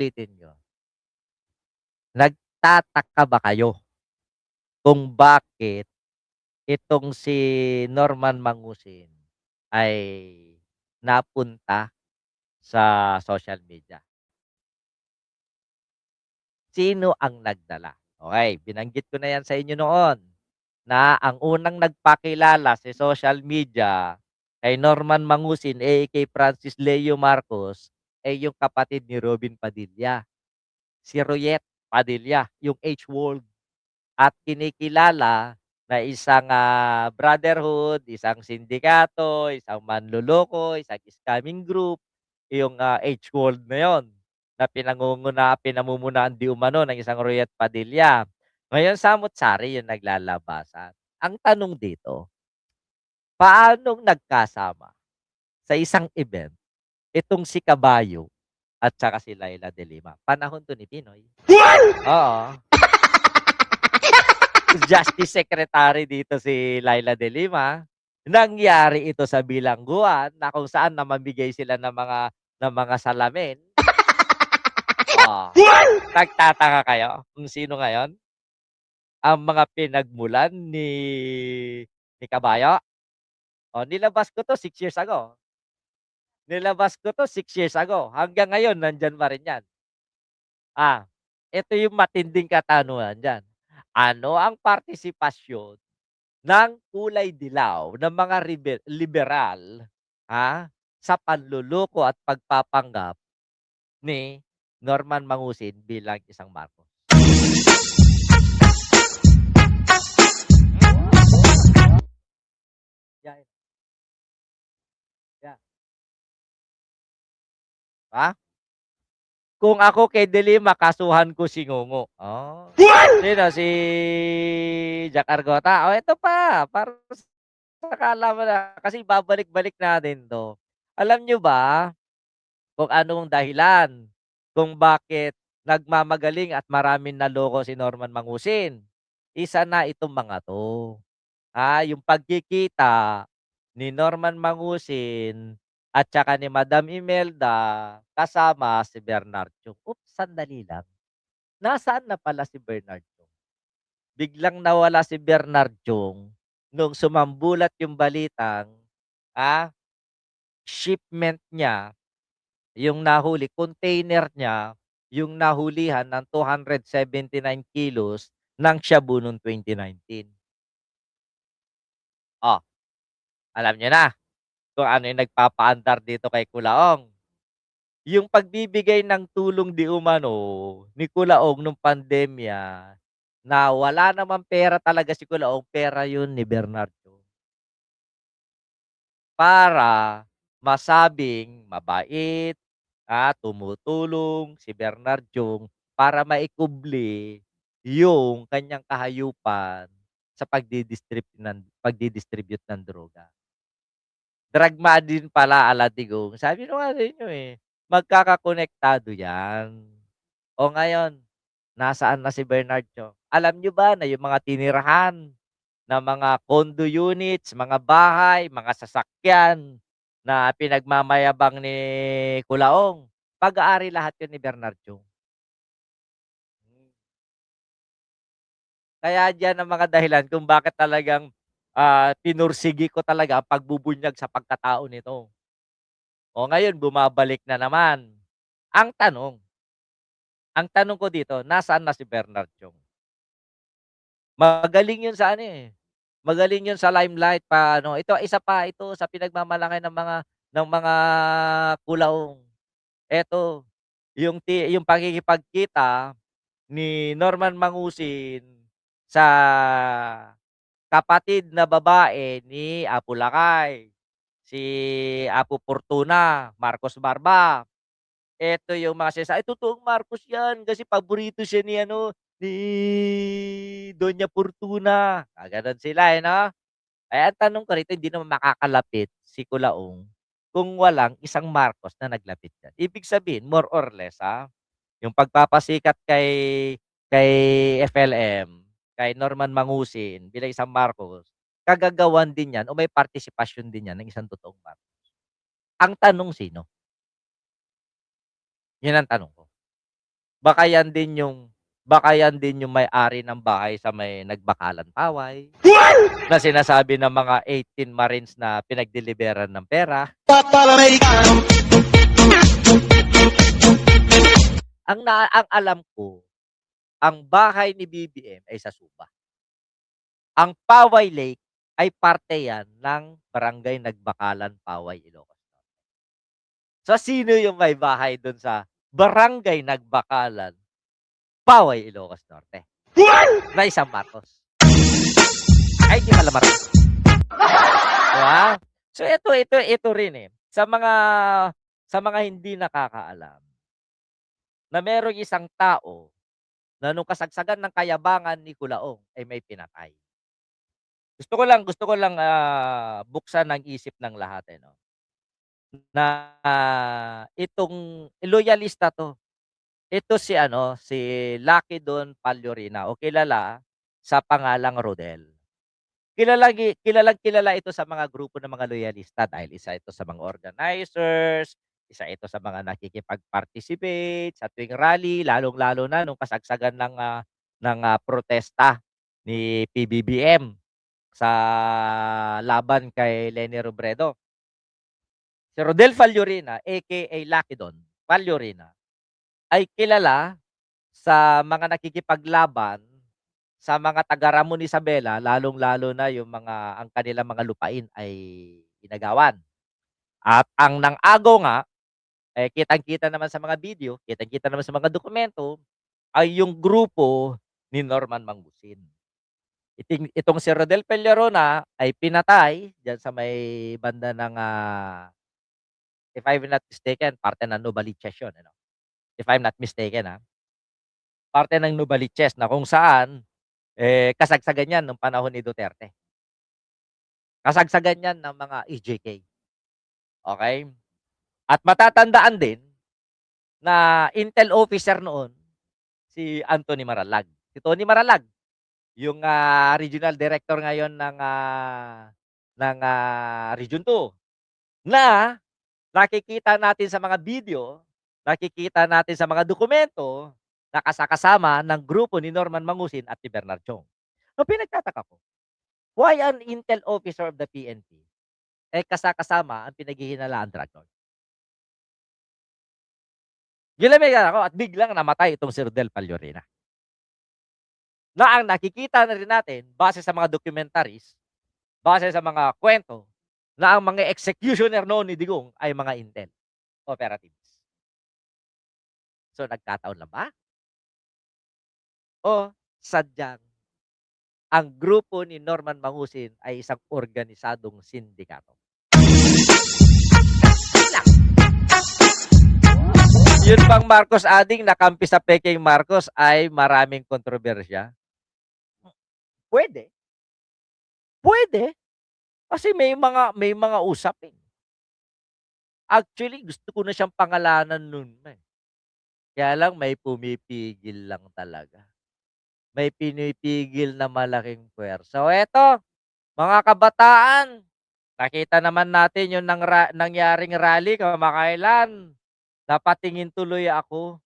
Ulitin niyo, nagtataka ba kayo kung bakit itong si Norman Mangusin ay napunta sa social media? Sino ang nagdala? Okey, binanggit ko na 'yan sa inyo noon, na ang unang nagpakilala sa social media kay Norman Mangusin, kay Francis Leo Marcos, ay yung kapatid ni Robin Padilla, si Royet Padilla, yung H-World. At kinikilala na isang, brotherhood, isang sindikato, isang manloloko, isang scamming group, yung, H-World na yun, na pinamumunuan di umano ng isang Royet Padilla. Ngayon samut-sari yung naglalabasan. Ang tanong dito, paanong nagkasama sa isang event itong si Caballo at saka si Laila de Lima? Panahon 'to ni Pinoy. Oo. Justice Secretary dito si Laila de Lima. Nangyari ito sa bilangguan na kung saan namamigay sila ng mga salamin. Oh, nagtataka kayo kung sino ngayon ang mga pinagmulan ni Caballo? Oh, nilabas ko 'to 6 years ago. Nilabas ko 'to 6 years ago. Hanggang ngayon nandiyan pa rin 'yan. Ito yung matinding katanungan diyan. Ano ang partisipasyon ng kulay dilaw ng mga liberal, sa panloloko at pagpapanggap ni Norman Mangusin bilang isang Marcos. Yan, yan, 'di. Kung ako kay De Lima kasuhan ko si Ngongo. Oh. Sino si Jack Argota? Oh, eto pa para sa kaalaman na kasi babalik-balik natin 'to. Alam niyo ba kung anong dahilan kung bakit nagmamagaling at maraming naloko si Norman Mangusin? Isa na itong mga 'to. Yung pagkikita ni Norman Mangusin at saka ni Madam Imelda kasama si Bernard Chung. Oops, sandali lang. Nasaan na pala si Bernard Chung? Biglang nawala si Bernard Chung nung sumambulat yung balitang, ah, shipment niya, yung nahuli, container niya, yung nahulihan ng 279 kilos ng shabu noong 2019. Oh, alam niyo na kung ano yung nagpapaandar dito kay Kulaong. Yung pagbibigay ng tulong di umano ni Kulaong nung pandemya, na wala namang pera talaga si Kulaong, pera yun ni Bernardo. Para masabing mabait, tumutulong si Bernardo para maikubli yung kanyang kahayupan sa pagdi-distribute ng droga. Drugma din pala ala-digong. Sabi ko nga sa inyo, magkakakonektado 'yan. O ngayon, nasaan na si Bernardo? Alam niyo ba na yung mga tinirahan na mga condo units, mga bahay, mga sasakyan na pinagmamayabang ni Kulaong, pag-aari lahat 'yun ni Bernardo. Kaya diyan ang mga dahilan kung bakit talagang, pinursigi ko talaga ang pagbubunyag sa pagkatao nito. O ngayon bumabalik na naman. Ang tanong, ang tanong ko dito, nasaan na si Bernard Chong? Magaling 'yun sa ano, magaling 'yun sa limelight paano ito isa pa ito sa pinagmamalaki ng mga kulaong. Eto, yung pakikipagkita ni Norman Mangusin sa kapatid na babae ni Apo Lakay, si Apo Fortuna, Marcos Barba. Eto yung mga ay totoong Marcos 'yan kasi paborito siya ni ano, ni Doña Fortuna, gaganon sila, 'no? Eh, ang tanong ko rito hindi naman makakalapit si Kulaong kung walang isang Marcos na naglapit diyan. Ibig sabihin more or less, yung pagpapasikat kay FLM, kay Norman Mangusin bilang isang Marcos, kagagawan din 'yan o may partisipasyon din 'yan ng isang totoong Marcos. Ang tanong sino? 'Yun ang tanong ko. baka yan din yung may-ari ng bahay sa may Nagbakalan Paway, na sinasabi ng mga 18 Marines na pinagdeliveran ng pera. Ang alam ko, ang bahay ni BBM ay sa Suba. Ang Paway Lake ay parte yan ng Barangay Nagbakalan, Paway, Ilocos. So, sino yung may bahay dun sa Barangay Nagbakalan, Paway, Ilocos Norte? Na isang Marcos. Ay, di pala Marcos. Diba? So, ito rin eh. Sa mga hindi nakakaalam, na merong isang tao na nung kasagsagan ng kayabangan ni Kulaong ay may pinatay. Gusto ko lang buksan ang isip ng lahat eh, no? Na itong loyalista 'to. Ito si ano, si Lucky Don Pagliorina o kilala sa pangalang Rodel. Kilalang-kilala ito sa mga grupo ng mga loyalista dahil isa ito sa mga organizers, isa ito sa mga nakikipag-participate sa tuwing rally, lalong-lalo na nung kasagsagan ng protesta ni PBBM sa laban kay Leni Robredo. Si Rodel Pagliorina, aka Lucky Don Pagliorina, ay kilala sa mga nakikipaglaban sa mga taga Ramon Isabela, lalong-lalo na yung ang kanilang mga lupain ay inagawan. At ang nang-agaw nga, eh, kitang-kita naman sa mga video, kitang-kita naman sa mga dokumento, ay yung grupo ni Norman Mangusin. Itong si Rodel Pellerona ay pinatay diyan sa may banda ng, if I'm not mistaken, parte ng Novaliches yun, ano, if I'm not mistaken, parte ng Novaliches na kung saan, eh, kasagsagan yan nung panahon ni Duterte. Kasagsagan yan ng mga EJK, okey? At matatandaan din na intel officer noon si Anthony Maralag. Si Tony Maralag, yung, regional director ngayon ng Region 2 na nakikita natin sa mga video, nakikita natin sa mga dokumento na kasama ng grupo ni Norman Mangusin at ni Bernard Chong. Ang pinagtataka ko, why an intel officer of the PNP, eh, kasama ang pinaghihinalaan drug lord? Ginamigan ako at biglang namatay itong si Rodel Pagliorina. Na ang nakikita na rin natin base sa mga documentaries, base sa mga kwento, na ang mga executioner noon ni Digong ay mga intel operatives. So, nagkataon lang ba? O sadyang ang grupo ni Norman Mangusin ay isang organisadong sindikato? Yun lang. Yun bang Marcos ading nakampi sa pekeng Marcos ay maraming kontrobersya? Puwede, puwede. Kasi may mga usap, eh. Actually, gusto ko na siyang pangalanan nun eh. Kaya lang may pumipigil lang talaga. May pinipigil na malaking puwersa. O eto, mga kabataan, nakita naman natin yung nangyaring rally kamakailan. Napatingin tuloy ako